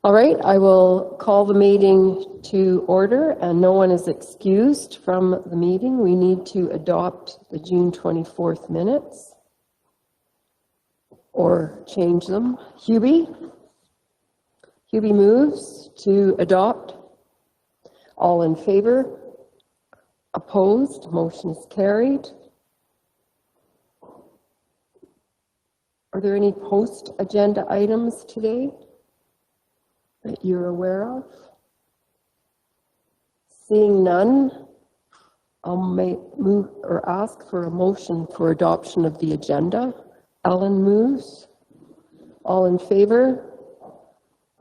All right, I will call the meeting to order, and no one is excused from the meeting. We need to adopt the June 24th minutes or change them. Hubie moves to adopt. All in favor? Opposed? Motion is carried. Are there any post-agenda items today that you're aware of? Seeing none, I'll move or ask for a motion for adoption of the agenda. Ellen moves. All in favor?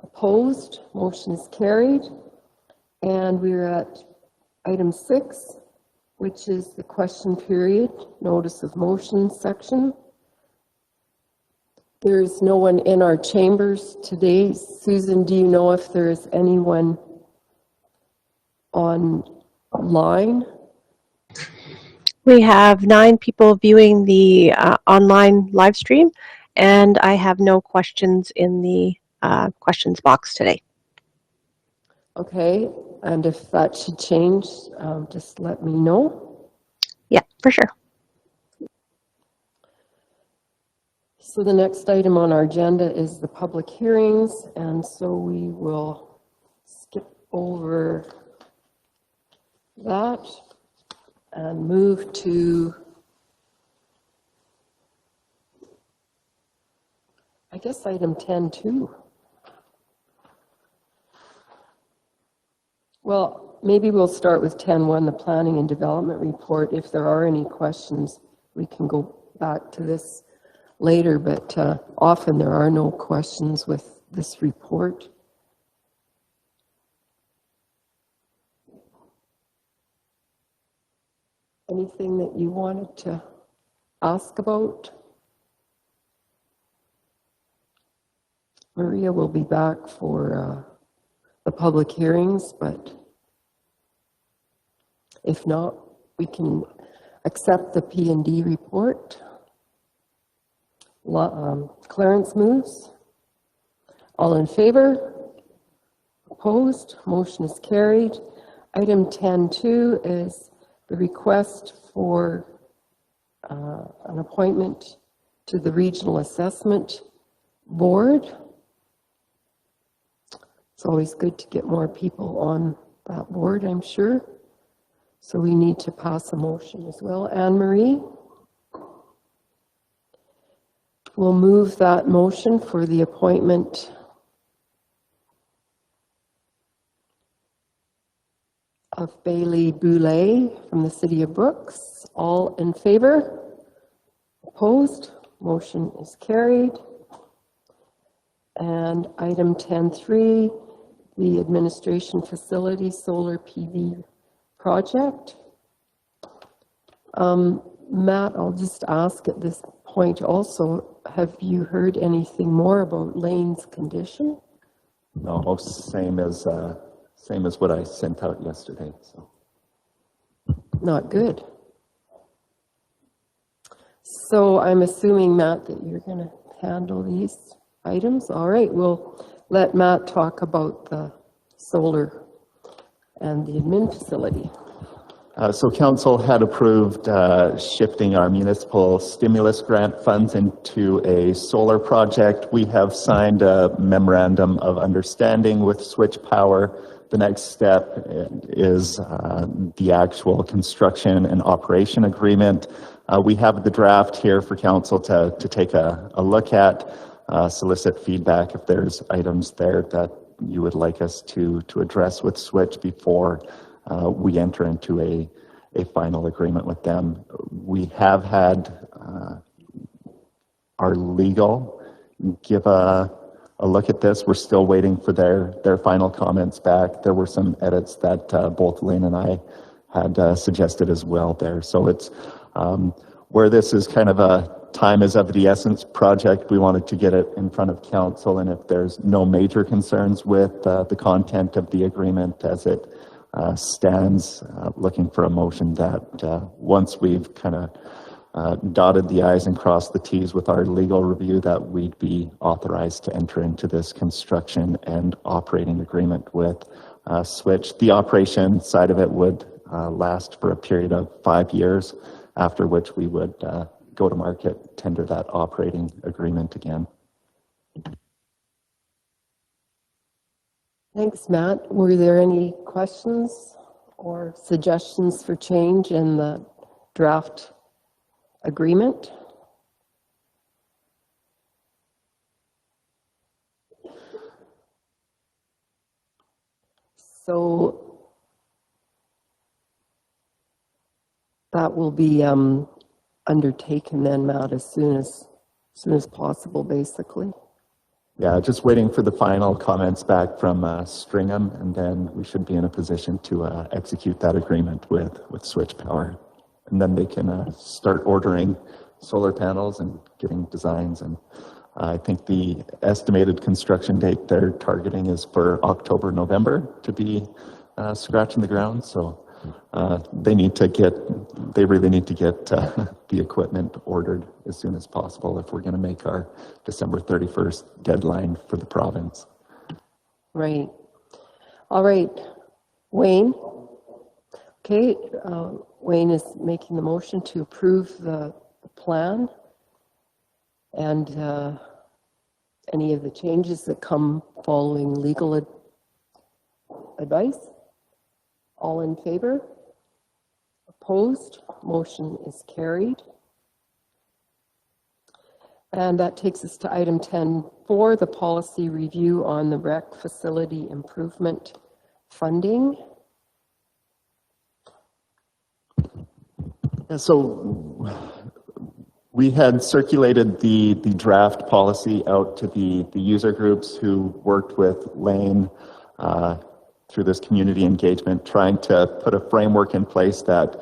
Opposed? Motion is carried. And we're at item 6, which is the question period, notice of motion section. There's no one in our chambers today. Susan, do you know if there is anyone online? We have 9 people viewing the online live stream, and I have no questions in the questions box today. Okay, and if that should change, just let me know. Yeah, for sure. So the next item on our agenda is the public hearings, and so we will skip over that and move to, I guess, item 10.2. Well, maybe we'll start with 10.1, the planning and development report. If there are any questions, we can go back to this later, but often there are no questions with this report. Anything that you wanted to ask about? Maria will be back for the public hearings, but if not, we can accept the P&D report. Clarence moves. All in favor? Opposed? Motion is carried. Item 10.2 is the request for an appointment to the Regional Assessment Board. It's always good to get more people on that board, I'm sure. So we need to pass a motion as well. Anne-Marie will move that motion for the appointment of Bailey Boulay from the City of Brooks. All in favor? Opposed? Motion is carried. And item 10.3, the administration facility solar PV project. Matt, I'll just ask at this point also, have you heard anything more about Lane's condition? No, same as what I sent out yesterday. So not good. So I'm assuming, Matt, that you're going to handle these items. All right, we'll let Matt talk about the solar and the admin facility. So Council had approved shifting our municipal stimulus grant funds into a solar project. We have signed a memorandum of understanding with Switch Power. The next step is the actual construction and operation agreement. We have the draft here for Council to take a look at, solicit feedback if there's items there that you would like us to address with Switch before we enter into a final agreement with them. We have had our legal give a look at this. We're still waiting for their final comments back. There were some edits that both Lynn and I had suggested as well there. So it's where this is kind of a time is of the essence project, we wanted to get it in front of Council, and if there's no major concerns with the content of the agreement as it stands, looking for a motion that once we've kind of dotted the i's and crossed the t's with our legal review that we'd be authorized to enter into this construction and operating agreement with Switch. The operation side of it would last for a period of 5 years, after which we would go to market, tender that operating agreement again. Thanks, Matt. Were there any questions or suggestions for change in the draft agreement? So that will be undertaken then, Matt, as soon as possible, basically. Yeah, just waiting for the final comments back from Stringham, and then we should be in a position to execute that agreement with Switch Power. And then they can start ordering solar panels and getting designs. And I think the estimated construction date they're targeting is for October, November to be scratching the ground. So they really need to get the equipment ordered as soon as possible if we're going to make our December 31st deadline for the province. Right. All right. Wayne. Okay. Wayne is making the motion to approve the plan and any of the changes that come following legal advice. All in favor? Opposed? Motion is carried. And that takes us to item 10.4, the policy review on the rec facility improvement funding. Yeah, so we had circulated the draft policy out to the user groups who worked with Lane through this community engagement, trying to put a framework in place that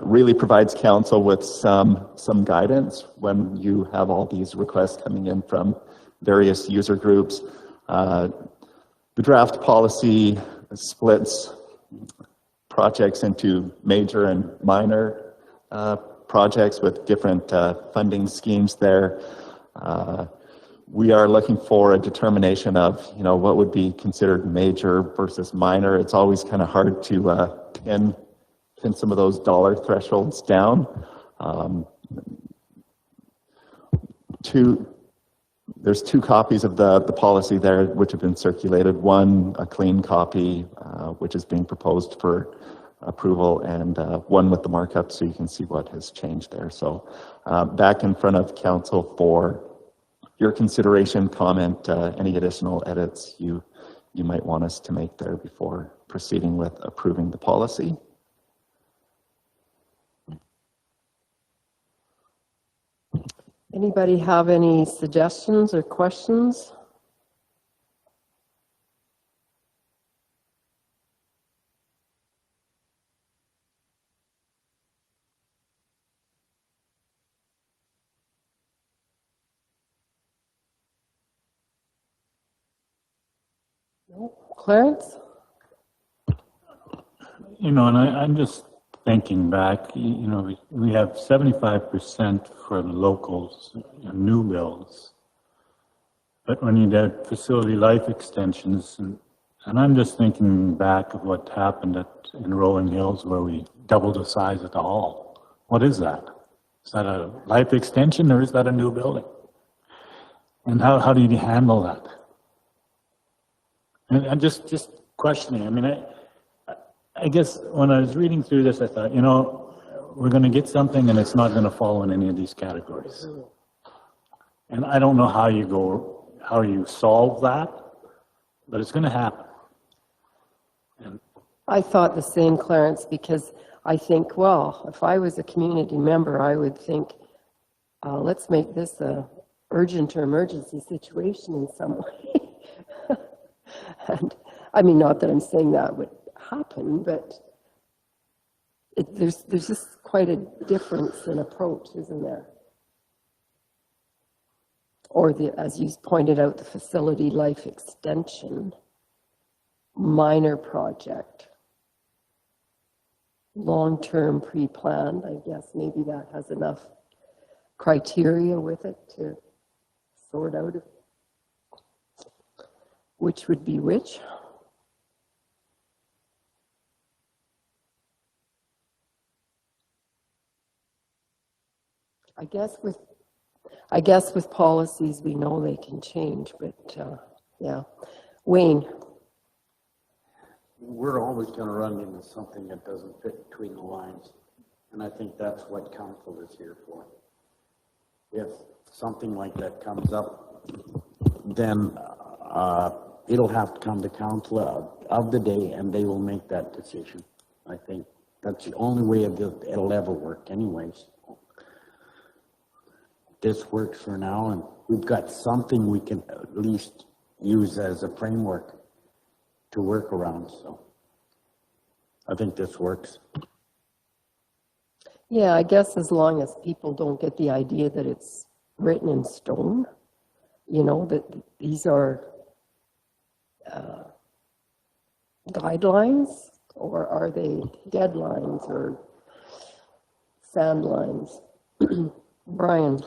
really provides council with some guidance when you have all these requests coming in from various user groups. The draft policy splits projects into major and minor projects with different funding schemes there. We are looking for a determination of, what would be considered major versus minor. It's always kind of hard to pin some of those dollar thresholds down. There's two copies of the policy there which have been circulated. One, a clean copy, which is being proposed for approval, and one with the markup so you can see what has changed there. So back in front of council for your consideration, comment, any additional edits you might want us to make there before proceeding with approving the policy. Anybody have any suggestions or questions? No? Clarence? And I'm just thinking back, we have 75% for locals, new builds. But when you did facility life extensions, and I'm just thinking back of what happened in Rolling Hills where we doubled the size of the hall. What is that? Is that a life extension or is that a new building? And how do you handle that? And I'm just questioning. I guess when I was reading through this, I thought, we're going to get something and it's not going to fall in any of these categories. And I don't know how you solve that, but it's going to happen. And I thought the same, Clarence, because I think, well, if I was a community member, I would think, let's make this a urgent or emergency situation in some way. And not that I'm saying that would happen, but there's just quite a difference in approach, isn't there? Or as you pointed out, the facility life extension, minor project. long-term pre-planned. I guess maybe that has enough criteria with it to sort out which would be which. I guess with policies, we know they can change, but yeah. Wayne. We're always going to run into something that doesn't fit between the lines. And I think that's what council is here for. If something like that comes up, then it'll have to come to council of the day and they will make that decision. I think that's the only way it'll ever work anyways. This works for now, and we've got something we can at least use as a framework to work around, so I think this works. Yeah, I guess as long as people don't get the idea that it's written in stone, you know, that these are guidelines, or are they deadlines or sand lines? Brian.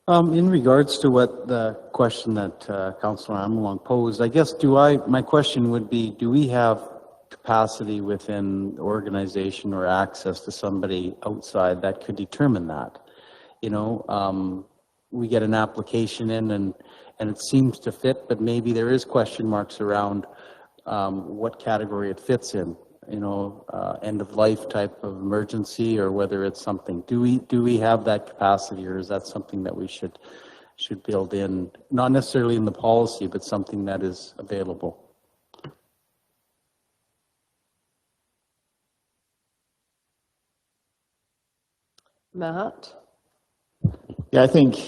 In regards to what the question that Councillor Amelong posed, I guess my question would be, do we have capacity within the organization or access to somebody outside that could determine that? You know, we get an application in and it seems to fit, but maybe there is question marks around what category it fits in. You know, end of life type of emergency, or whether it's something. Do we have that capacity, or is that something that we should build in, not necessarily in the policy, but something that is available? Matt? Yeah, I think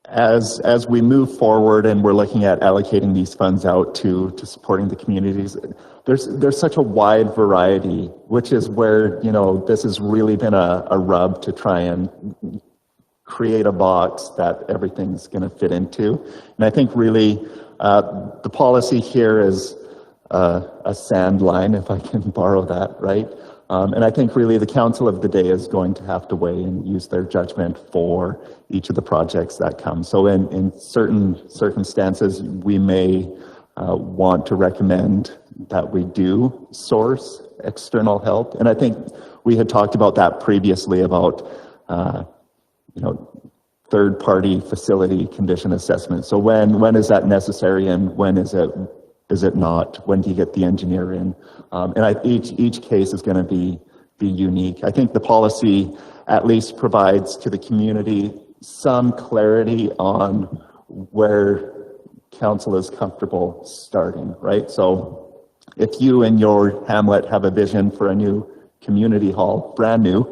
as we move forward and we're looking at allocating these funds out to supporting the communities, there's such a wide variety, which is where, you know, this has really been a rub to try and create a box that everything's going to fit into. And I think really the policy here is a sand line, if I can borrow that, right? And I think really the council of the day is going to have to weigh and use their judgment for each of the projects that come. So in certain circumstances, we may want to recommend that we do source external help. And I think we had talked about that previously about, you know, third-party facility condition assessment. So when is that necessary, and when is it not? When do you get the engineer in? And each case is going to be unique. I think the policy at least provides to the community some clarity on where council is comfortable starting, right? So if you and your hamlet have a vision for a new community hall, brand new,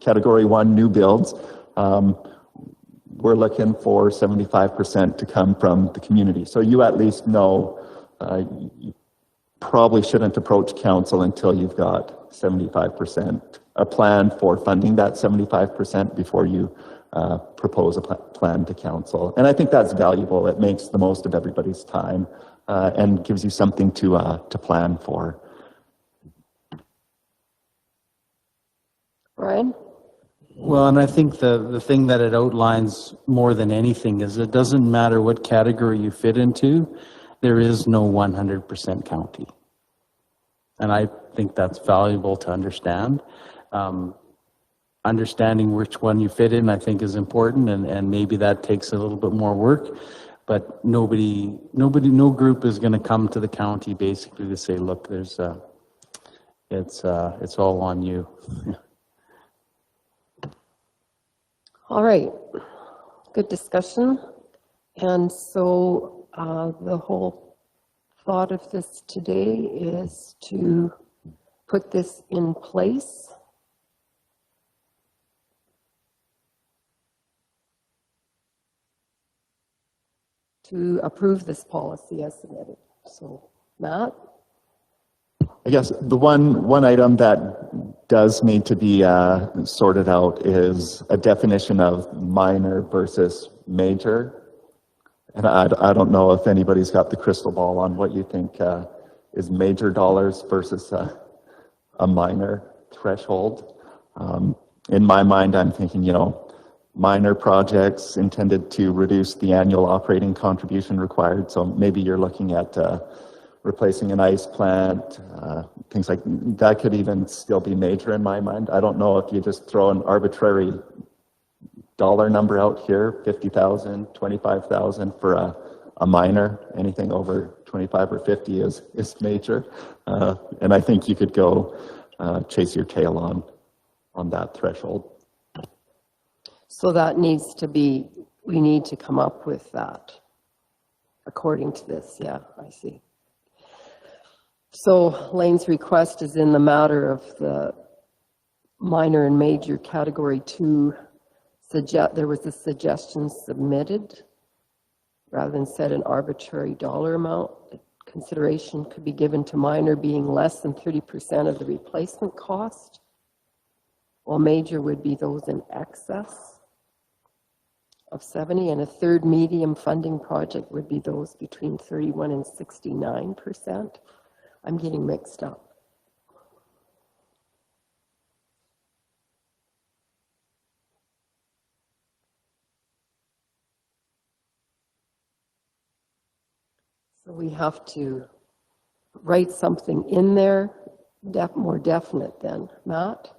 category 1 new builds, we're looking for 75% to come from the community. So you at least know you probably shouldn't approach council until you've got 75%, a plan for funding that 75% before you propose a plan to council. And I think that's valuable. It makes the most of everybody's time and gives you something to plan for. Brian? Well, and I think the thing that it outlines more than anything is it doesn't matter what category you fit into, there is no 100% county. And I think that's valuable to understand. Understanding which one you fit in, I think, is important, and maybe that takes a little bit more work. But no group is going to come to the county basically to say, look, it's all on you. All right, good discussion. And so the whole thought of this today is to put this in place. To approve this policy as submitted. So, Matt? I guess the one item that does need to be sorted out is a definition of minor versus major. And I don't know if anybody's got the crystal ball on what you think is major dollars versus a minor threshold. In my mind, I'm thinking, minor projects intended to reduce the annual operating contribution required. So maybe you're looking at replacing an ice plant, things like that could even still be major in my mind. I don't know if you just throw an arbitrary dollar number out here, 50,000, 25,000 for a minor, anything over 25 or 50 is major. And I think you could go chase your tail on that threshold. So that needs to be, we need to come up with that according to this. Yeah, I see. So Lane's request is in the matter of the minor and major category 2. There was a suggestion submitted rather than set an arbitrary dollar amount. Consideration could be given to minor being less than 30% of the replacement cost, while major would be those in excess of 70, and a third medium funding project would be those between 31 and 69%. I'm getting mixed up. So we have to write something in there, more definite then, Matt?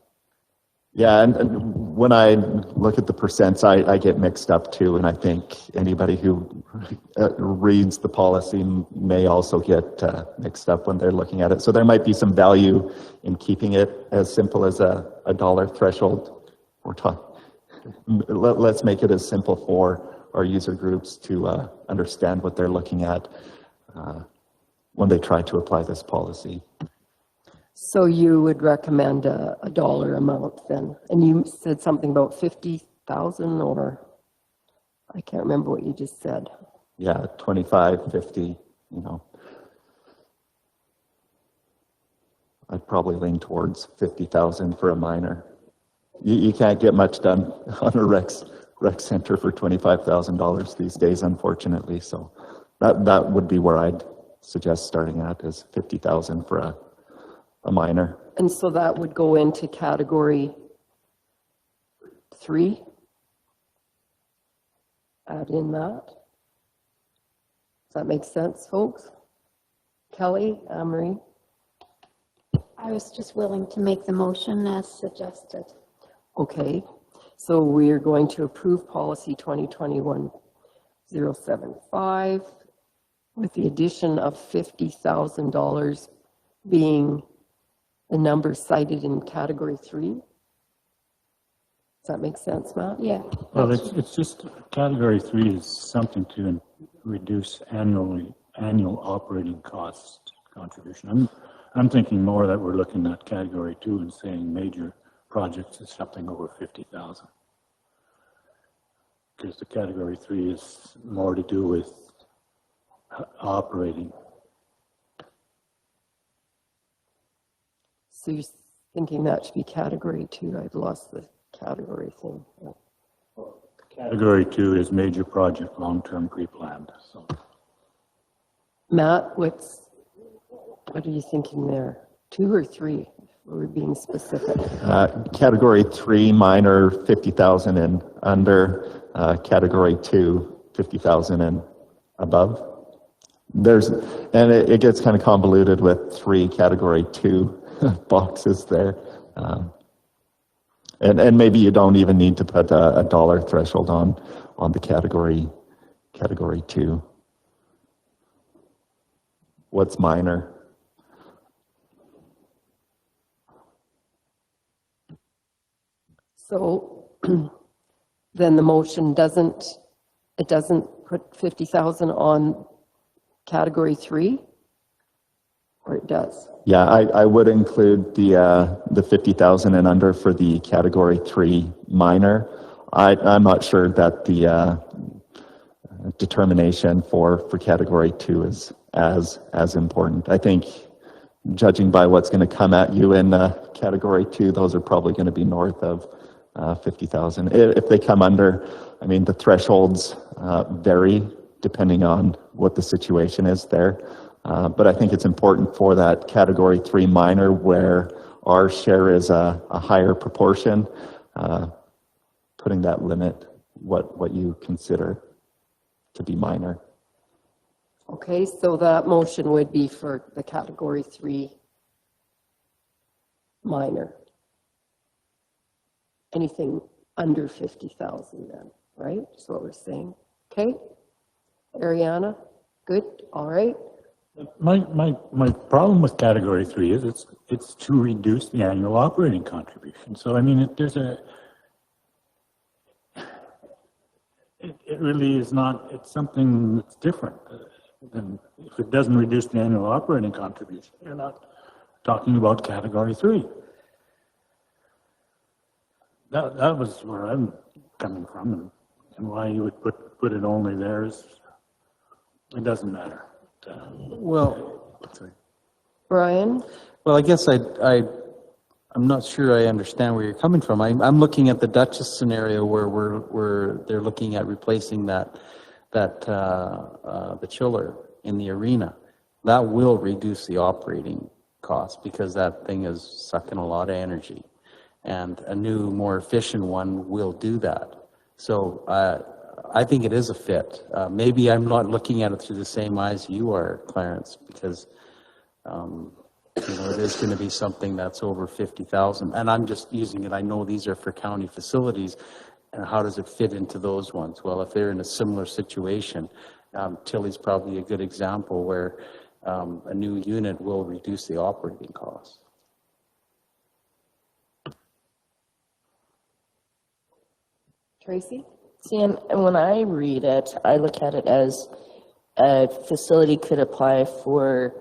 Yeah, and when I look at the percents, I get mixed up too, and I think anybody who reads the policy may also get mixed up when they're looking at it. So there might be some value in keeping it as simple as a dollar threshold. Let's make it as simple for our user groups to understand what they're looking at when they try to apply this policy. So you would recommend a dollar amount then? And you said something about 50,000, or I can't remember what you just said. Yeah, 25, 50, I'd probably lean towards 50,000 for a minor. You can't get much done on a rec center for $25,000 these days, unfortunately. So that would be where I'd suggest starting at, is 50,000 for a minor. And so that would go into category 3? Add in that? Does that make sense, folks? Kelly, Anne-Marie? I was just willing to make the motion as suggested. Okay, so we're going to approve policy 2021-075 with the addition of $50,000 being the number cited in category 3. Does that make sense, Matt? Yeah. Well, it's just category 3 is something to reduce annual operating cost contribution. I'm thinking more that we're looking at category 2 and saying major projects is something over 50,000. Because the category 3 is more to do with operating. So you're thinking that should be category 2? I've lost the category thing. Category 2 is major project, long-term pre-planned. So. Matt, what are you thinking there? 2 or 3? We're being specific. Category 3, minor, 50,000 and under. Category 2, 50,000 and above. And it gets kind of convoluted with 3 category 2 boxes there. And maybe you don't even need to put a dollar threshold on the category 2. What's minor? So then the motion doesn't put 50,000 on category 3, or it does? Yeah, I would include the 50,000 and under for the category 3 minor. I'm not sure that the determination for category 2 is as important. I think, judging by what's going to come at you in category 2, those are probably going to be north of 50,000. If they come under, I mean, the thresholds vary depending on what the situation is there. But I think it's important for that category 3 minor, where our share is a higher proportion, putting that limit, what you consider to be minor. Okay, so that motion would be for the category 3 minor. Anything under 50,000 then, right? That's what we're saying. Okay, Ariana, good, all right. My problem with category 3 is it's to reduce the annual operating contribution. So I mean, it really is not, it's something that's different. And if it doesn't reduce the annual operating contribution, you're not talking about category 3. That was where I'm coming from, and why you would put it only there is, it doesn't matter. Well, Brian? well, I guess I'm not sure I understand where you're coming from. I'm looking at the Duchess scenario where they're looking at replacing the chiller in the arena. That will reduce the operating cost because that thing is sucking a lot of energy, and a new, more efficient one will do that. So I think it is a fit. Maybe I'm not looking at it through the same eyes you are, Clarence, because it is going to be something that's over 50,000, and I'm just using it. I know these are for county facilities, and how does it fit into those ones? Well, if they're in a similar situation, Tilly's probably a good example where a new unit will reduce the operating costs. Tracy? See, and when I read it, I look at it as a facility could apply for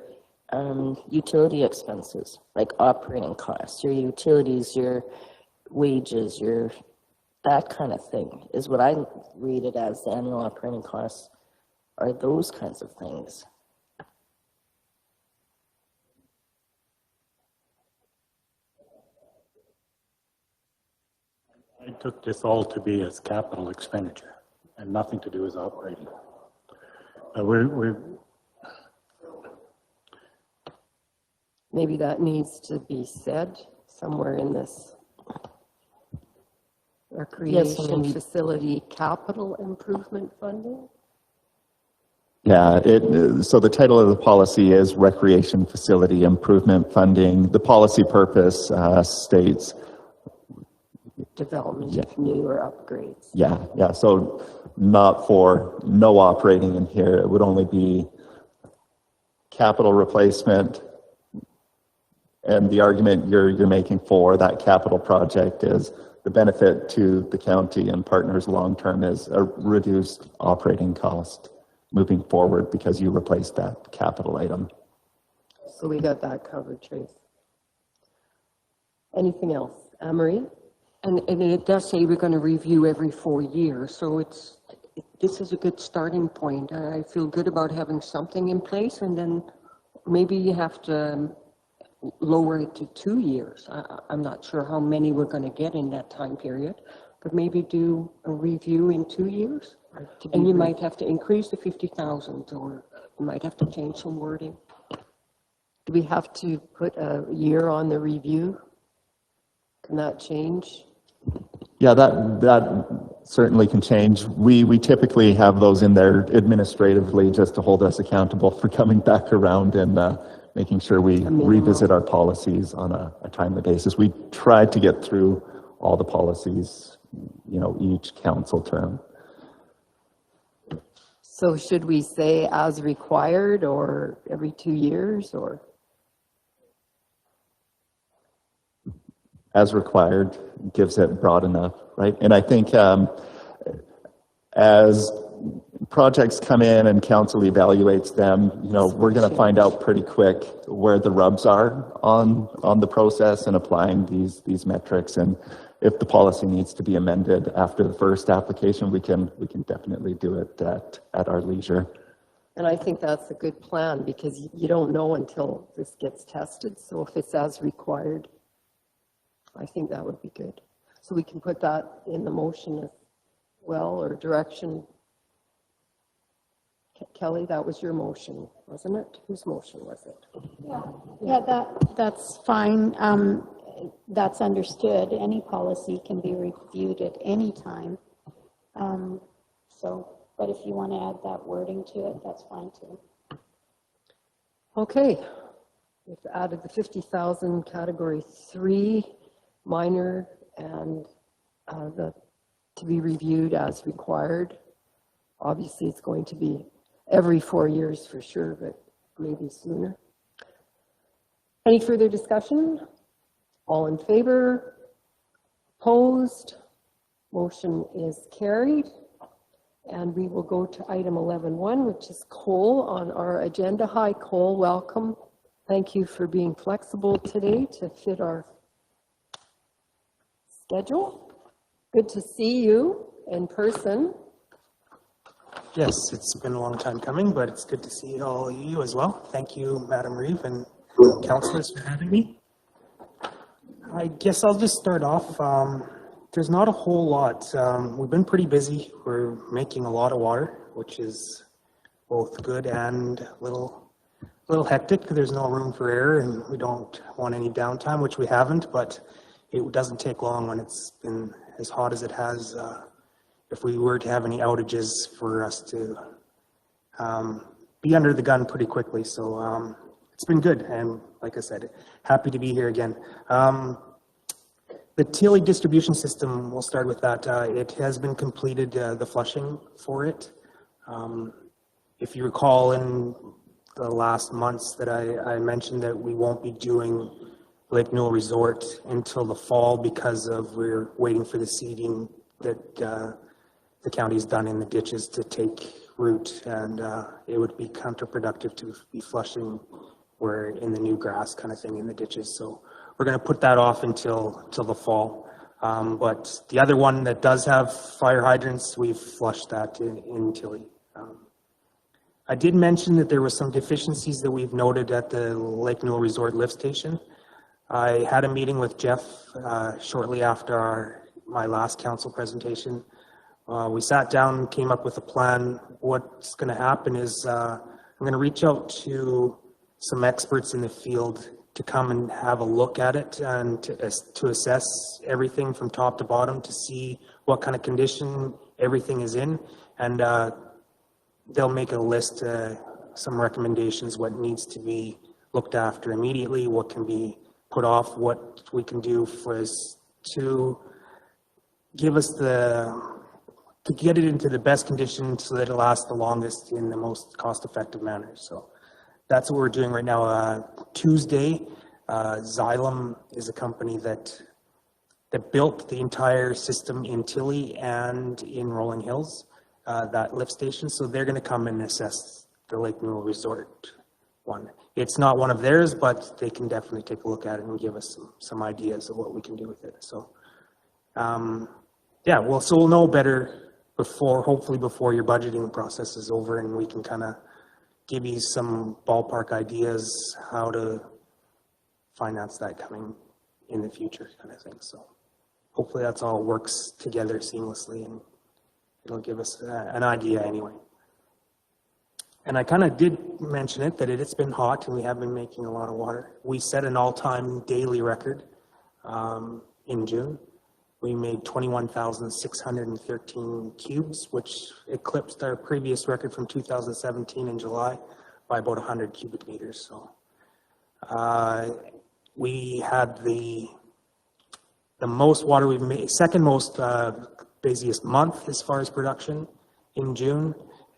utility expenses, like operating costs, your utilities, your wages, your that kind of thing is what I read it as. The annual operating costs are those kinds of things. I took this all to be as capital expenditure and nothing to do with operating. Maybe that needs to be said somewhere in this recreation facility capital improvement funding. Yeah, so the title of the policy is Recreation Facility Improvement Funding. The policy purpose states Development of new or upgrades. Yeah, so not for no operating in here. It would only be capital replacement. And the argument you're making for that capital project is the benefit to the county and partners long-term is a reduced operating cost moving forward because you replaced that capital item. So we got that covered, Trace. Anything else? Anne-Marie? And it does say we're going to review every 4 years, so this is a good starting point. I feel good about having something in place, and then maybe you have to lower it to 2 years. I'm not sure how many we're going to get in that time period, but maybe do a review in 2 years. And you might have to increase the 50,000, or you might have to change some wording. Do we have to put a year on the review? Can that change? Yeah, that certainly can change. We typically have those in there administratively just to hold us accountable for coming back around and making sure we revisit our policies on a timely basis. We try to get through all the policies, each council term. So should we say as required or every 2 years or? As required gives it broad enough, right? And I think as projects come in and council evaluates them, we're going to find out pretty quick where the rubs are on the process and applying these metrics. And if the policy needs to be amended after the first application, we can definitely do it at our leisure. And I think that's a good plan because you don't know until this gets tested. So if it's as required, I think that would be good. So we can put that in the motion as well, or direction. Kelly, that was your motion, wasn't it? Whose motion was it? Yeah, that's fine. that's understood. Any policy can be reviewed at any time. So, but if you want to add that wording to it, that's fine too. Okay, we've added the 50,000 category 3 minor and to be reviewed as required. Obviously, it's going to be every 4 years for sure, but maybe sooner. Any further discussion? All in favor? Opposed? Motion is carried. And we will go to item 11.1, which is Cole on our agenda. Hi, Cole, welcome. Thank you for being flexible today to fit our schedule. Good to see you in person. Yes, it's been a long time coming, but it's good to see all of you as well. Thank you, Madam Reeve and councilors for having me. I guess I'll just start off. There's not a whole lot. We've been pretty busy. We're making a lot of water, which is both good and a little hectic because there's no room for error and we don't want any downtime, which we haven't, but it doesn't take long when it's been as hot as it has. If we were to have any outages for us to be under the gun pretty quickly. So it's been good. And like I said, happy to be here again. The Tilly distribution system, we'll start with that. It has been completed, the flushing for it. If you recall in the last months that I mentioned that we won't be doing Lake Newell Resort until the fall because of we're waiting for the seeding that the county's done in the ditches to take root, and it would be counterproductive to be flushing where in the new grass kind of thing in the ditches. So we're going to put that off until the fall. But the other one that does have fire hydrants, we've flushed that in Tilly. I did mention that there were some deficiencies that we've noted at the Lake Newell Resort lift station. I had a meeting with Jeff shortly after my last council presentation. We sat down and came up with a plan. What's going to happen is I'm going to reach out to some experts in the field to come and have a look at it and to assess everything from top to bottom to see what kind of condition everything is in. And they'll make a list, some recommendations, what needs to be looked after immediately, what can be put off, what we can do for us to give us to get it into the best condition so that it lasts the longest in the most cost-effective manner. So that's what we're doing right now. Tuesday, Xylem is a company that built the entire system in Tilly and in Rolling Hills, that lift station. So they're going to come and assess the Lake Newell Resort one. It's not one of theirs, but they can definitely take a look at it and give us some ideas of what we can do with it. So, yeah, well, so we'll know better hopefully before your budgeting process is over, and we can kind of give you some ballpark ideas how to finance that coming in the future kind of thing. So hopefully that's all works together seamlessly and it'll give us an idea anyway. And I kind of did mention it, that it's been hot and we have been making a lot of water. We set an all-time daily record in June. We made 21,613 cubes, which eclipsed our previous record from 2017 in July by about 100 cubic meters. So we had the most water we've made, second most busiest month as far as production in June.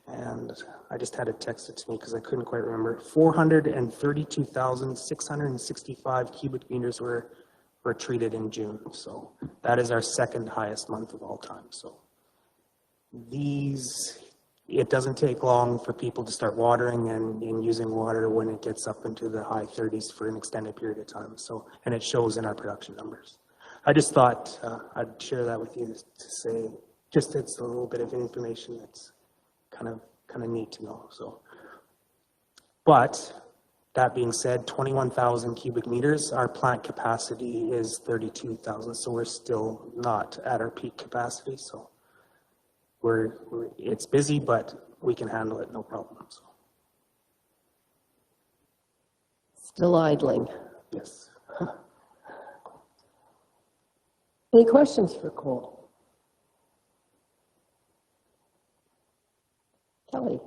And I just had it texted to me because I couldn't quite remember. 432,665 cubic meters were treated in June. So that is our second highest month of all time. So it doesn't take long for people to start watering and using water when it gets up into the high 30s for an extended period of time. So, and it shows in our production numbers. I just thought I'd share that with you to say, just it's a little bit of information that's kind of neat to know. So, but that being said, 21,000 cubic meters, our plant capacity is 32,000. So we're still not at our peak capacity. So it's busy, but we can handle it, no problem. So. Still idling. Yes. Any questions for Cole? Kelly?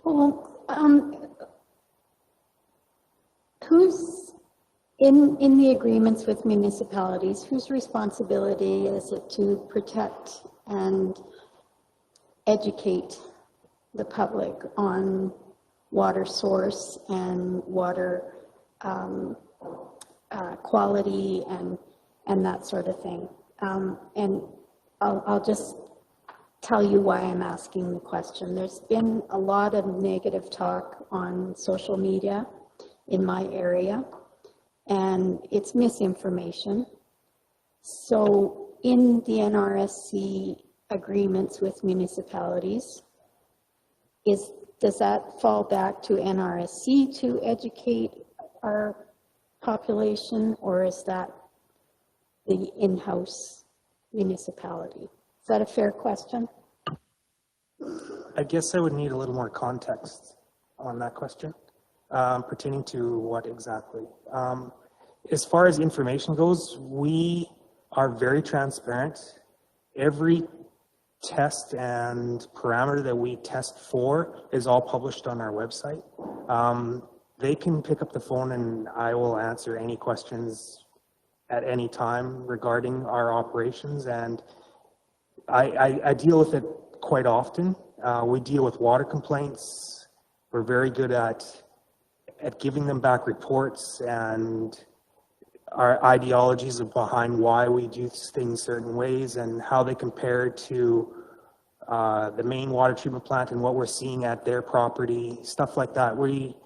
Well, who's in the agreements with municipalities, whose responsibility is it to protect and educate the public on water source and water quality and that sort of thing? And I'll just tell you why I'm asking the question. There's been a lot of negative talk on social media in my area, and it's misinformation. So in the NRSC agreements with municipalities, does that fall back to NRSC to educate our population, or is that the in-house municipality? Is that a fair question? I guess I would need a little more context on that question, pertaining to what exactly. As far as information goes, we are very transparent. Every test and parameter that we test for is all published on our website. They can pick up the phone and I will answer any questions at any time regarding our operations, and I deal with it quite often. We deal with water complaints. We're very good at giving them back reports and our ideologies behind why we do things certain ways and how they compare to the main water treatment plant and what we're seeing at their property, stuff like that. We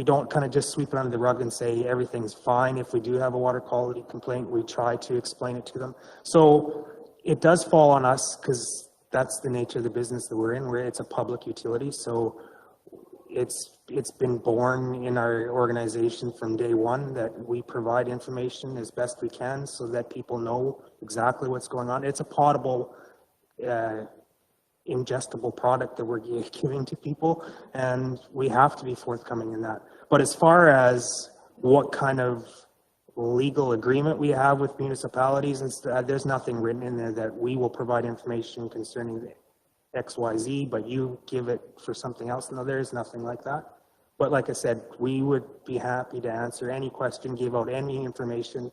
don't kind of just sweep it under the rug and say everything's fine. If we do have a water quality complaint, we try to explain it to them. So it does fall on us because that's the nature of the business that we're in, where it's a public utility. So it's been born in our organization from day one that we provide information as best we can so that people know exactly what's going on. It's a potable, ingestible product that we're giving to people, and we have to be forthcoming in that. But as far as what kind of legal agreement we have with municipalities, and there's nothing written in there that we will provide information concerning XYZ, but you give it for something else. No, there's nothing like that. But like I said, we would be happy to answer any question, give out any information,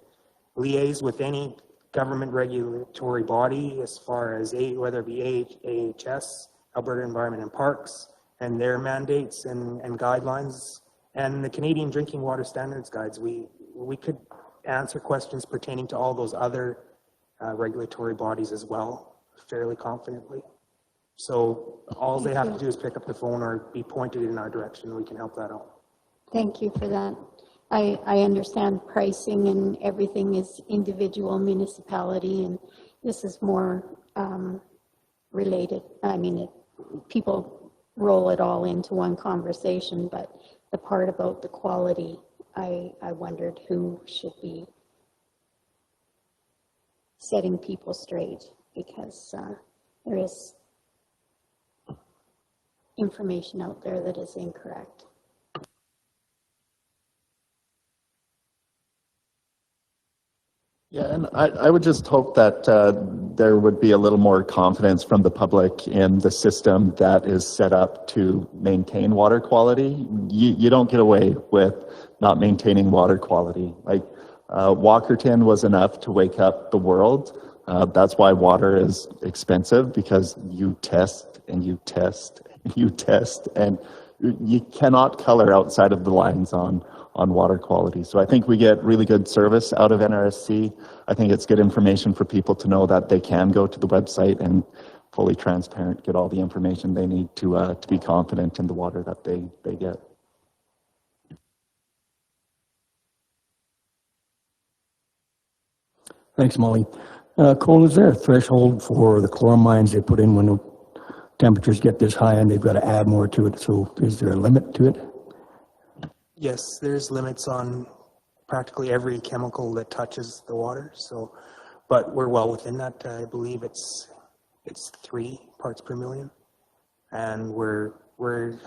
liaise with any government regulatory body as far as whether it be AHS, Alberta Environment and Parks, and their mandates and guidelines, and the Canadian Drinking Water Standards Guides. We could answer questions pertaining to all those other regulatory bodies as well, fairly confidently. So all they have to do is pick up the phone or be pointed in our direction. We can help that out. Thank you for that. I understand pricing and everything is individual municipality, and this is more related. I mean, people roll it all into one conversation, but the part about the quality, I wondered who should be setting people straight, because there is information out there that is incorrect. Yeah, and I would just hope that there would be a little more confidence from the public in the system that is set up to maintain water quality. You don't get away with not maintaining water quality. Like Walkerton was enough to wake up the world. That's why water is expensive, because you test and you test and you test, and you cannot color outside of the lines on water quality. So I think we get really good service out of NRSC. I think it's good information for people to know that they can go to the website and fully transparent, get all the information they need to be confident in the water that they get. Thanks, Molly. Cole, is there a threshold for the chloramines they put in when the temperatures get this high and they've got to add more to it? So is there a limit to it? Yes, there's limits on practically every chemical that touches the water. So, but we're well within that. I believe it's 3 parts per million, and we're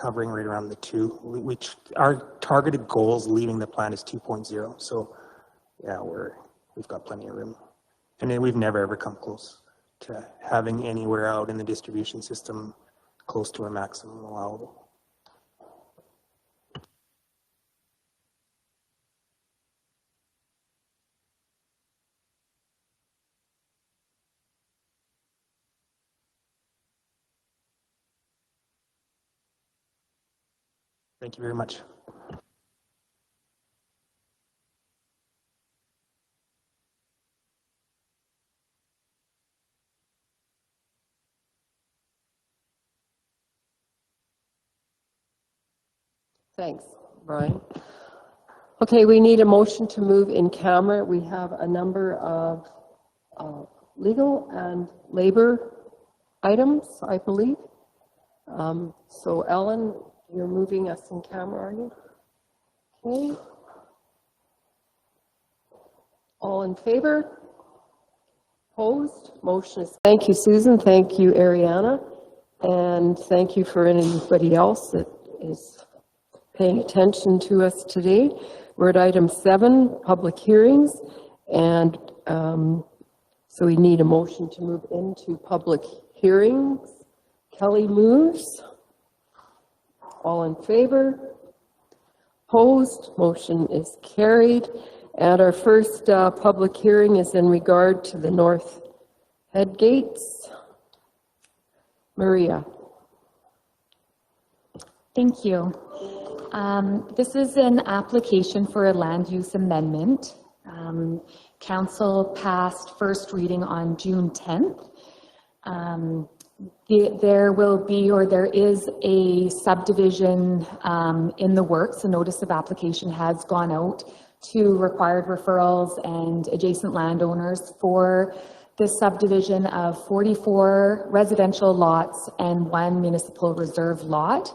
hovering right around the 2. Our targeted goals leaving the plant is 2.0. So, yeah, we've got plenty of room. And then we've never ever come close to having anywhere out in the distribution system close to our maximum allowable. Thank you very much. Thanks, Brian. Okay, we need a motion to move in camera. We have a number of legal and labor items, I believe. So Ellen, you're moving us in camera, are you? Okay. All in favor? Opposed? Motion is. Thank you, Susan. Thank you, Ariana. And thank you for anybody else that is paying attention to us today. We're at item 7, public hearings. And so we need a motion to move into public hearings. Kelly moves. All in favor? Opposed? Motion is carried. And our first public hearing is in regard to the North Headgates. Maria. Thank you. This is an application for a land use amendment. Council passed first reading on June 10th. There will be, or there is, a subdivision in the works. A notice of application has gone out to required referrals and adjacent landowners for the subdivision of 44 residential lots and 1 municipal reserve lot.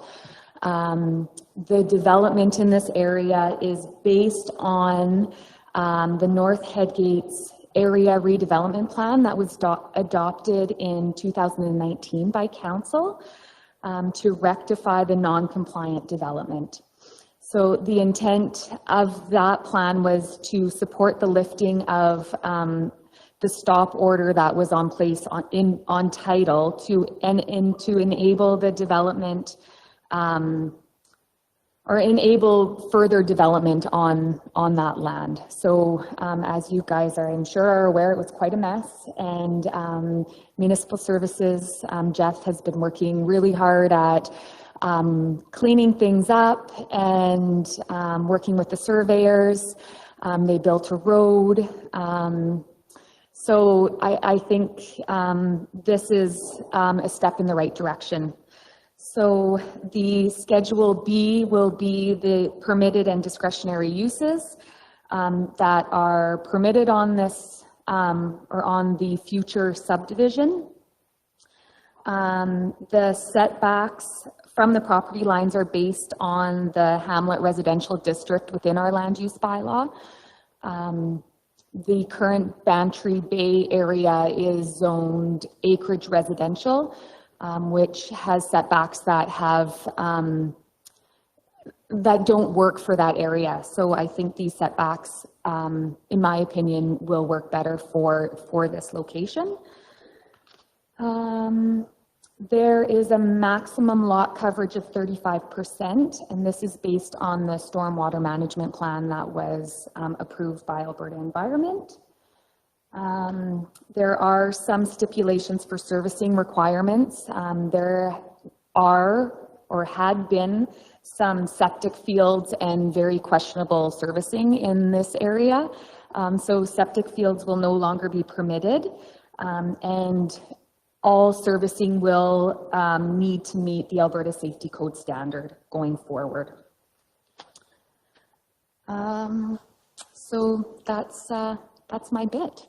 The development in this area is based on the North Headgates area redevelopment plan that was adopted in 2019 by Council to rectify the non-compliant development. So the intent of that plan was to support the lifting of the stop order that was on place on title to enable the development or enable further development on that land. So as you guys are, I'm sure, are aware, it was quite a mess, and Municipal Services, Jeff has been working really hard at cleaning things up and working with the surveyors. They built a road. So I think this is a step in the right direction. So the Schedule B will be the permitted and discretionary uses that are permitted on this or on the future subdivision. The setbacks from the property lines are based on the Hamlet Residential District within our land use bylaw. The current Bantry Bay area is zoned acreage residential, which has setbacks that have that don't work for that area. So I think these setbacks, in my opinion, will work better for this location. There is a maximum lot coverage of 35%, and this is based on the stormwater management plan that was approved by Alberta Environment. There are some stipulations for servicing requirements. There are or had been some septic fields and very questionable servicing in this area. So septic fields will no longer be permitted, and all servicing will need to meet the Alberta Safety Code standard going forward. So that's my bit.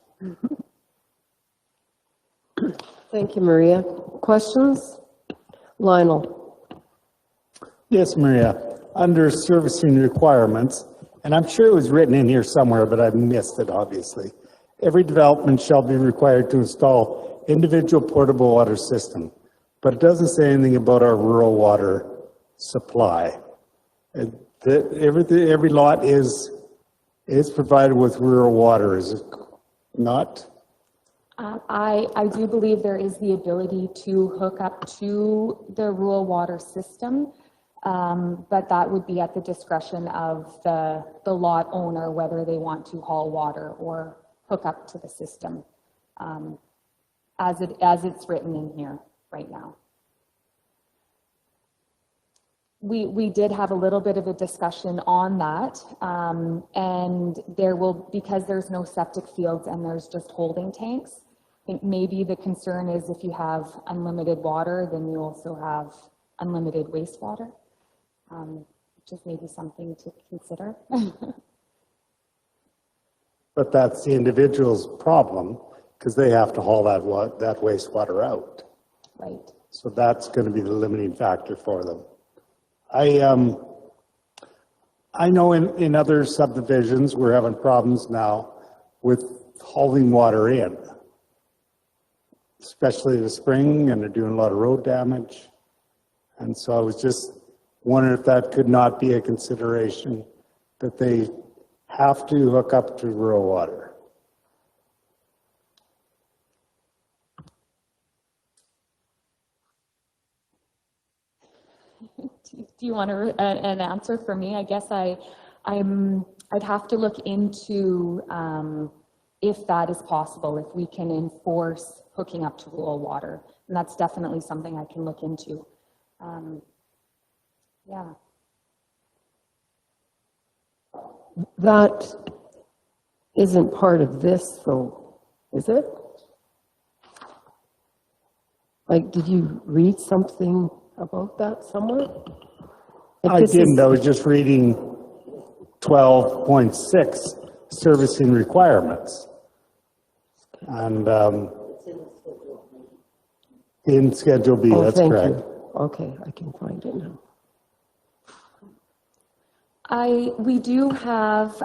Thank you, Maria. Questions? Lionel. Yes, Maria. Under servicing requirements, and I'm sure it was written in here somewhere, but I missed it, obviously. Every development shall be required to install individual portable water system, but it doesn't say anything about our rural water supply. Every lot is provided with rural water. Not? I do believe there is the ability to hook up to the rural water system, but that would be at the discretion of the lot owner, whether they want to haul water or hook up to the system, as it's written in here right now. We did have a little bit of a discussion on that, and because there's no septic fields and there's just holding tanks, I think maybe the concern is if you have unlimited water, then you also have unlimited wastewater, which is maybe something to consider. But that's the individual's problem, because they have to haul that wastewater out. Right. So that's going to be the limiting factor for them. I know in other subdivisions, we're having problems now with hauling water in, especially in the spring, and they're doing a lot of road damage. And so I was just wondering if that could not be a consideration, that they have to hook up to rural water. Do you want an answer for me? I guess I'd have to look into if that is possible, if we can enforce hooking up to rural water. And that's definitely something I can look into. Yeah. That isn't part of this, though, is it? Like, did you read something about that somewhere? Like I didn't. I was just reading 12.6, servicing requirements. And in Schedule B, that's correct. You. Okay, I can find it now. We do have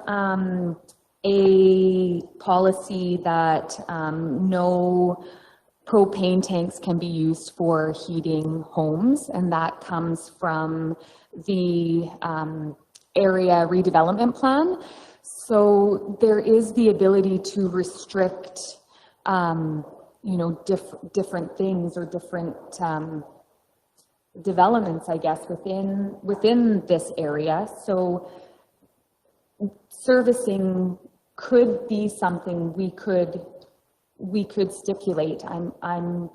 a policy that no propane tanks can be used for heating homes, and that comes from the area redevelopment plan. So there is the ability to restrict, different things or different developments, I guess, within this area. So servicing could be something we could stipulate. I'm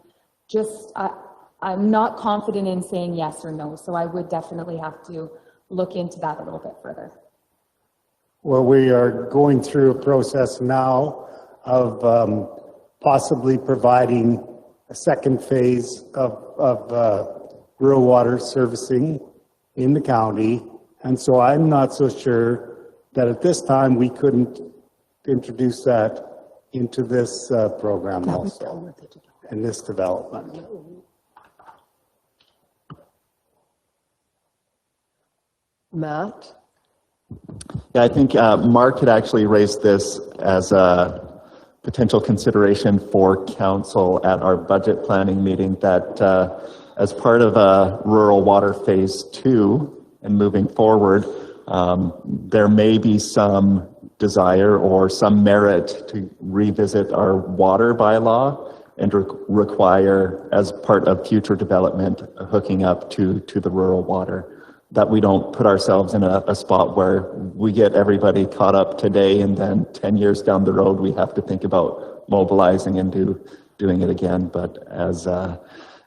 not confident in saying yes or no, so I would definitely have to look into that a little bit further. Well, we are going through a process now of possibly providing a second phase of rural water servicing in the county. And so I'm not so sure that at this time we couldn't introduce that into this program also, and this development. Matt? Yeah, I think Mark had actually raised this as a potential consideration for council at our budget planning meeting, that as part of rural water phase 2 and moving forward, there may be some desire or some merit to revisit our water bylaw and require, as part of future development, hooking up to the rural water, that we don't put ourselves in a spot where we get everybody caught up today and then 10 years down the road we have to think about mobilizing and doing it again. But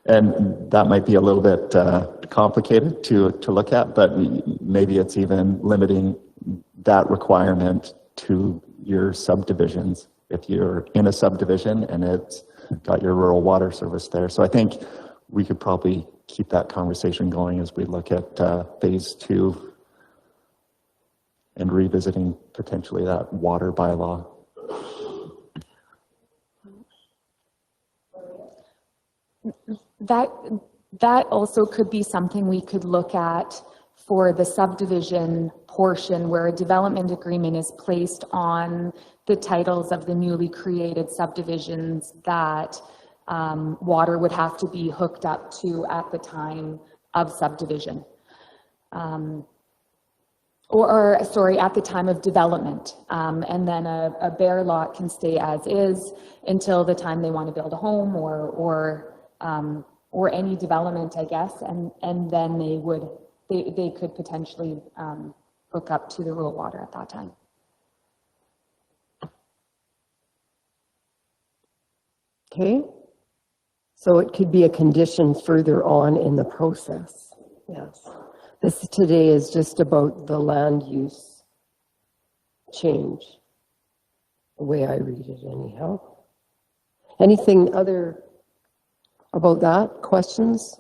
and that might be a little bit complicated to look at, but maybe it's even limiting that requirement to your subdivisions, if you're in a subdivision and it's got your rural water service there. So I think we could probably keep that conversation going as we look at phase 2 and revisiting potentially that water bylaw. That also could be something we could look at for the subdivision portion, where a development agreement is placed on the titles of the newly created subdivisions that water would have to be hooked up to at the time of subdivision. or sorry, at the time of development. And then a bare lot can stay as is until the time they want to build a home or any development, I guess, and then they could potentially hook up to the rural water at that time. Okay, so it could be a condition further on in the process, yes. This today is just about the land use change, the way I read it anyhow. Anything other about that? Questions?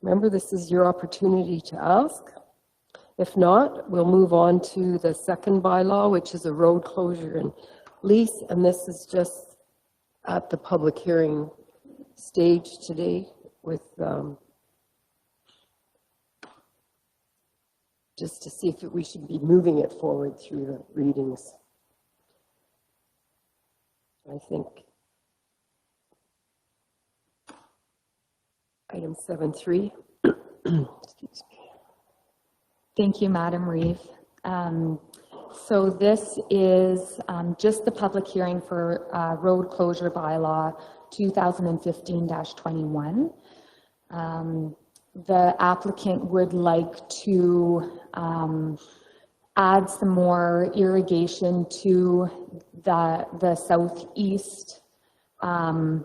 Remember, this is your opportunity to ask. If not, we'll move on to the second bylaw, which is a road closure and lease, and this is just at the public hearing stage today with just to see if we should be moving it forward through the readings. I think item 7.3. Excuse me. Thank you, Madam Reeve. So this is just the public hearing for road closure bylaw 2015-21. The applicant would like to add some more irrigation to the southeast of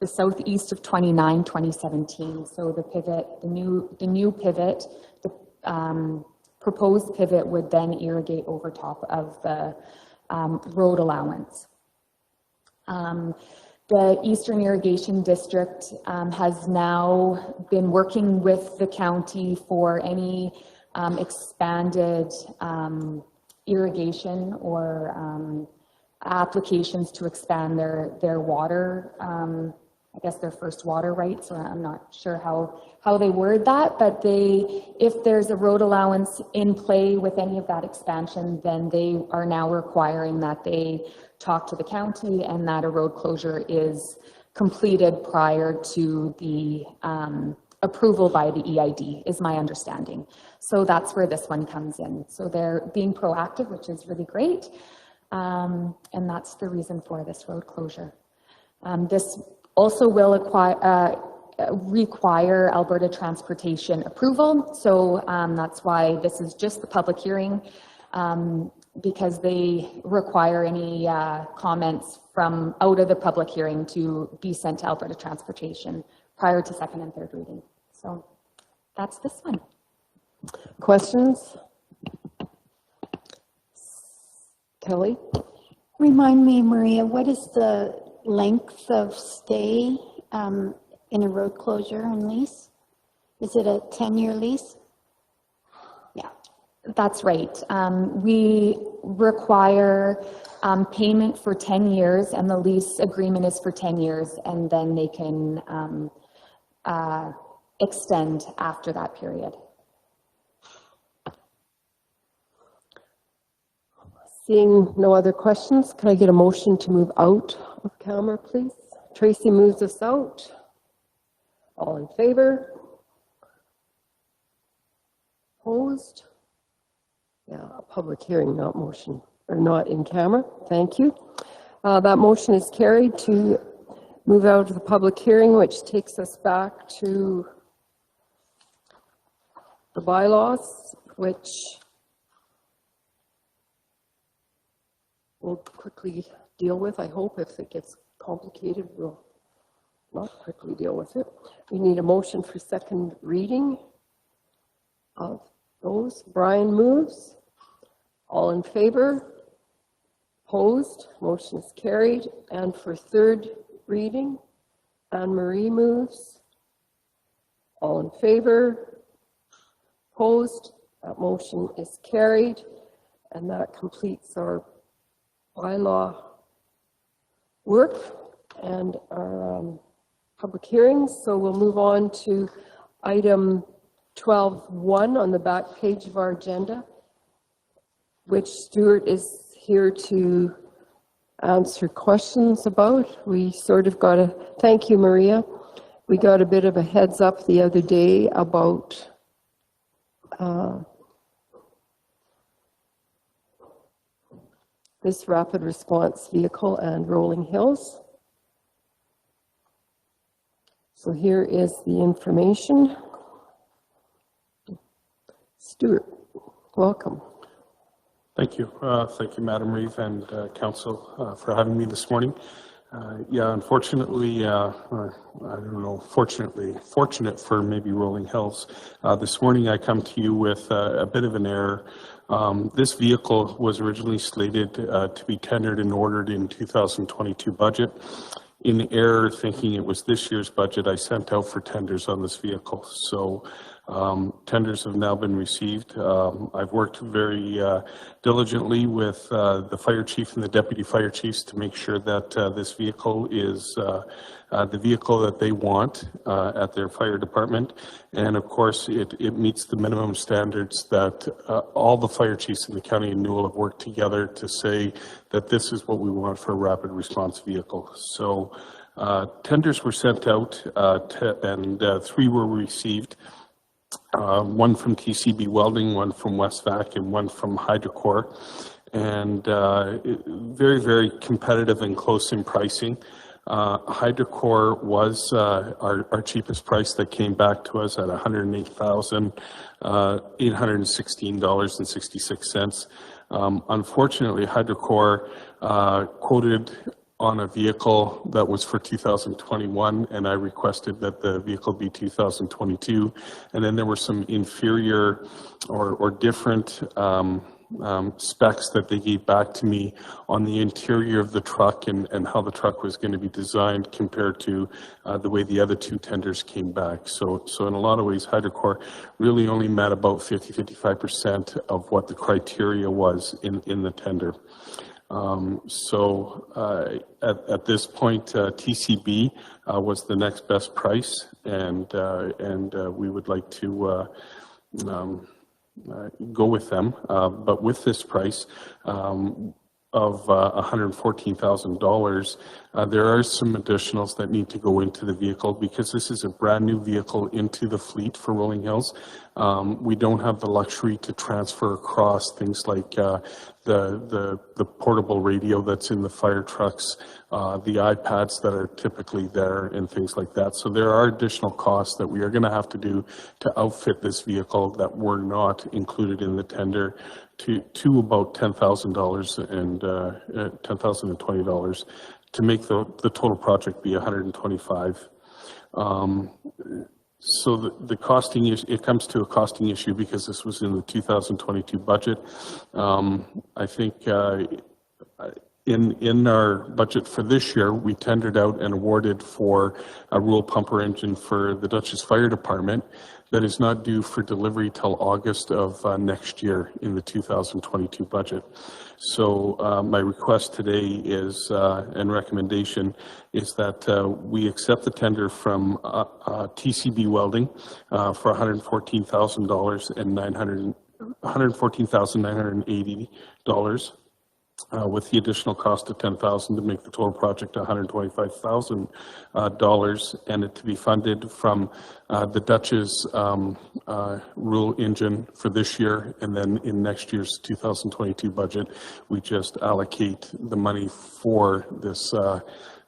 29-2017. So the pivot, the new pivot, the proposed pivot would then irrigate over top of the road allowance. The Eastern Irrigation District has now been working with the county for any expanded irrigation or applications to expand their water, I guess their first water rights, or I'm not sure how they word that, but if there's a road allowance in play with any of that expansion, then they are now requiring that they talk to the county and that a road closure is completed prior to the approval by the EID, is my understanding. So that's where this one comes in. So they're being proactive, which is really great. And that's the reason for this road closure. This also will require Alberta Transportation approval. So that's why this is just the public hearing, because they require any comments from out of the public hearing to be sent to Alberta Transportation prior to second and third reading. So that's this one. Questions? Kelly? Remind me, Maria, what is the length of stay in a road closure and lease? Is it a 10-year lease? Yeah. That's right. We require payment for 10 years, and the lease agreement is for 10 years, and then they can extend after that period. Seeing no other questions, can I get a motion to move out of camera, please? Tracy moves us out. All in favor? Opposed? Yeah, a public hearing, not motion, or not in camera. Thank you. That motion is carried to move out of the public hearing, which takes us back to the bylaws, which we'll quickly deal with. I hope if it gets complicated, we'll not quickly deal with it. We need a motion for second reading of those. Brian moves. All in favor? Opposed? Motion is carried. And for third reading, Anne-Marie moves. All in favor? Opposed? That motion is carried. And that completes our bylaw work and our public hearings. So we'll move on to item 12.1 on the back page of our agenda, which Stuart is here to answer questions about. We sort of got a, thank you, Maria. We got a bit of a heads up the other day about this rapid response vehicle and Rolling Hills. So here is the information. Stuart, welcome. Thank you. Thank you, Madam Reeve and Council for having me this morning. Yeah, unfortunately, I don't know, fortunate for maybe Rolling Hills. This morning I come to you with a bit of an error. This vehicle was originally slated to be tendered and ordered in 2022 budget. In error, thinking it was this year's budget, I sent out for tenders on this vehicle. So tenders have now been received. I've worked very diligently with the fire chief and the deputy fire chiefs to make sure that this vehicle is the vehicle that they want at their fire department. And of course, it meets the minimum standards that all the fire chiefs in the county of Newell have worked together to say that this is what we want for a rapid response vehicle. So tenders were sent out and 3 were received. One from TCB Welding, one from Westvac, and one from Hydrocore. And very, very competitive and close in pricing. Hydrocore was our cheapest price that came back to us at $108,816.66. Unfortunately, Hydrocore quoted on a vehicle that was for 2021, and I requested that the vehicle be 2022. And then there were some inferior or different specs that they gave back to me on the interior of the truck and how the truck was going to be designed compared to the way the other 2 tenders came back. So in a lot of ways, Hydrocore really only met about 50-55% of what the criteria was in the tender. At this point, TCB was the next best price, and we would like to go with them. But with this price of $114,000, there are some additionals that need to go into the vehicle because this is a brand new vehicle into the fleet for Rolling Hills. We don't have the luxury to transfer across things like the portable radio that's in the fire trucks, the iPads that are typically there, and things like that. So there are additional costs that we are going to have to do to outfit this vehicle that were not included in the tender to about $10,000 and $10,020 to make the total project be $125,000. So the costing issue, it comes to a costing issue because this was in the 2022 budget. I think in our budget for this year, we tendered out and awarded for a Rule Pumper engine for the Dutchess Fire Department that is not due for delivery till August of next year in the 2022 budget. So my request today is, and recommendation, is that we accept the tender from TCB Welding for $114,000 and $114,980. With the additional cost of $10,000 to make the total project $125,000, and it to be funded from the Dutch's rule engine for this year, and then in next year's 2022 budget, we just allocate the money for this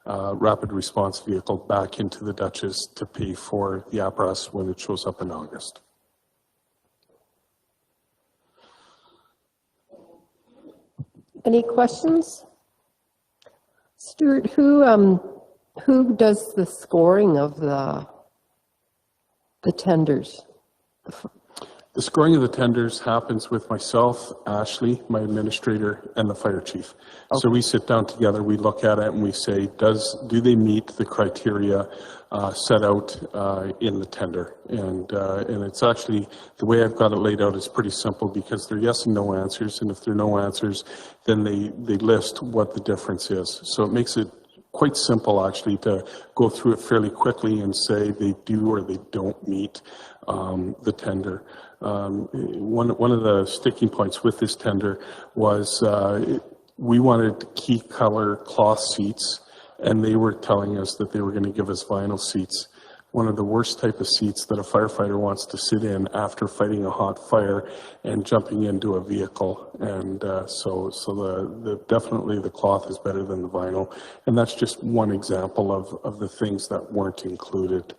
rapid response vehicle back into the Dutchess to pay for the apparatus when it shows up in August. Any questions? Stuart, who does the scoring of the tenders? The scoring of the tenders happens with myself, Ashley, my administrator, and the fire chief. Okay. So we sit down together, we look at it, and we say, do they meet the criteria set out in the tender? And it's actually, the way I've got it laid out is pretty simple because they're yes and no answers, and if there are no answers, then they list what the difference is. So it makes it quite simple actually to go through it fairly quickly and say they do or they don't meet the tender. One of the sticking points with this tender was we wanted key color cloth seats, and they were telling us that they were going to give us vinyl seats. one of the worst type of seats that a firefighter wants to sit in after fighting a hot fire and jumping into a vehicle. And so definitely the cloth is better than the vinyl. And that's just one example of the things that weren't included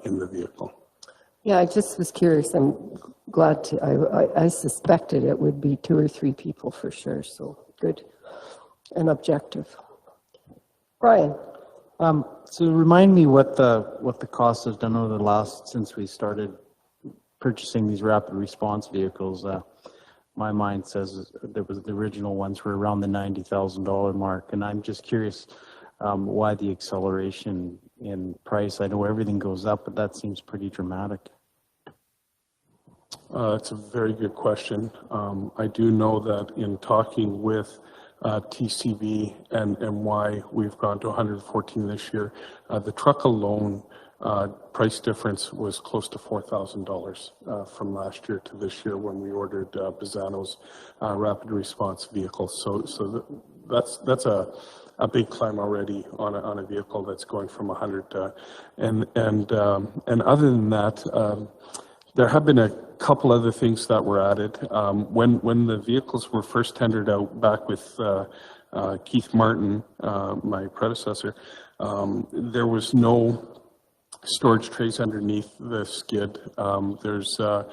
in the vehicle. Yeah, I just was curious. I'm glad to, I suspected it would be 2 or 3 people for sure, so good and objective. Brian? So remind me what the cost has done over the last, since we started purchasing these rapid response vehicles. My mind says there was the original ones were around the $90,000 mark, and I'm just curious why the acceleration in price. I know everything goes up, but that seems pretty dramatic. It's a very good question. I do know that in talking with TCB and why we've gone to 114 this year, the truck alone price difference was close to $4,000 from last year to this year when we ordered Bazzano's rapid response vehicle. So that's a big climb already on a vehicle that's going from 100 to, and other than that, there have been a couple other things that were added. When the vehicles were first tendered out back with Keith Martin, my predecessor, there was no storage trays underneath the skid. There's a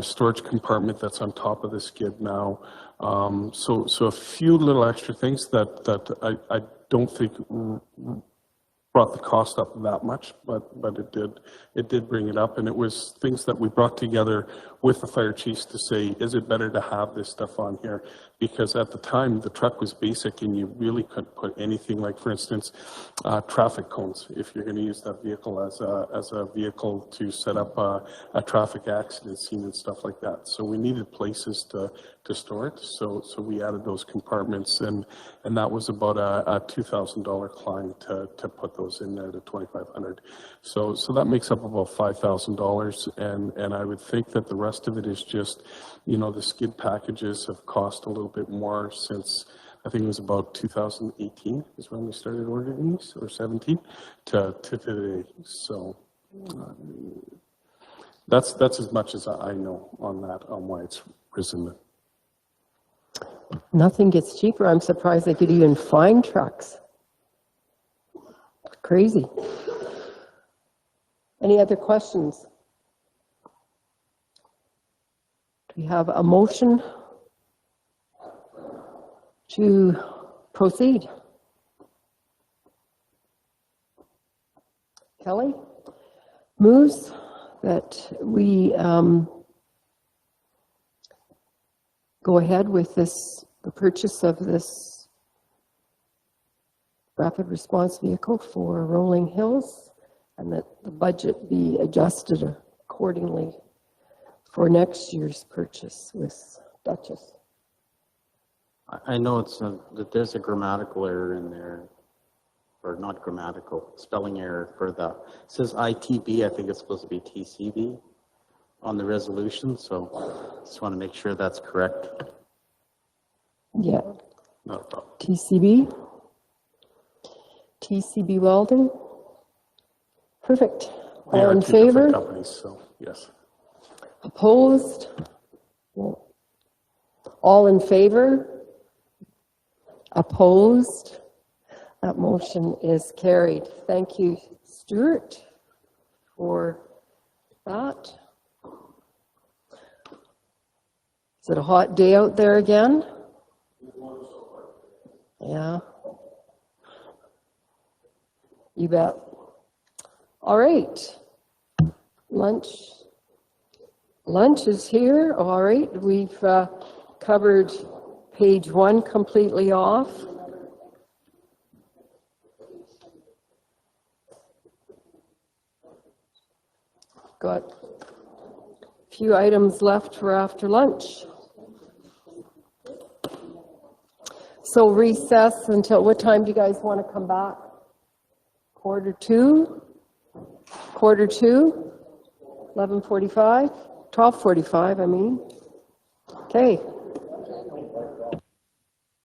storage compartment that's on top of the skid now. So a few little extra things that I don't think brought the cost up that much, but it did bring it up, and it was things that we brought together with the fire chiefs to say, is it better to have this stuff on here? Because at the time the truck was basic and you really couldn't put anything, like for instance traffic cones, if you're going to use that vehicle as a vehicle to set up a traffic accident scene and stuff like that. So we needed places to store it, so we added those compartments, and that was about a $2,000 climb to put those in there to $2,500. So that makes up about $5,000, and I would think that the rest of it is just, the skid packages have cost a little bit more since, I think it was about 2018 is when we started ordering these, or 17 to today. So that's as much as I know on that, on why it's risen. Nothing gets cheaper. I'm surprised they could even find trucks. Crazy. Any other questions? Do we have a motion to proceed? Kelly moves that we go ahead with the purchase of this rapid response vehicle for Rolling Hills, and that the budget be adjusted accordingly for next year's purchase with Duchess. I know that there's a grammatical error in there, or not grammatical, spelling error for it says ITB, I think it's supposed to be TCB on the resolution, so just want to make sure that's correct. Yeah. Not a problem. TCB Welding. Perfect. They All are in two different favor? companies, so yes. Opposed? All in favor? Opposed? That motion is carried. Thank you, Stuart, for that. Is it a hot day out there again? Yeah. You bet. All right. Lunch is here. All right. We've covered page 1 completely off. Got a few items left for after lunch. So recess until, what time do you guys want to come back? 1:45? 11:45? 12:45, I mean. Okay.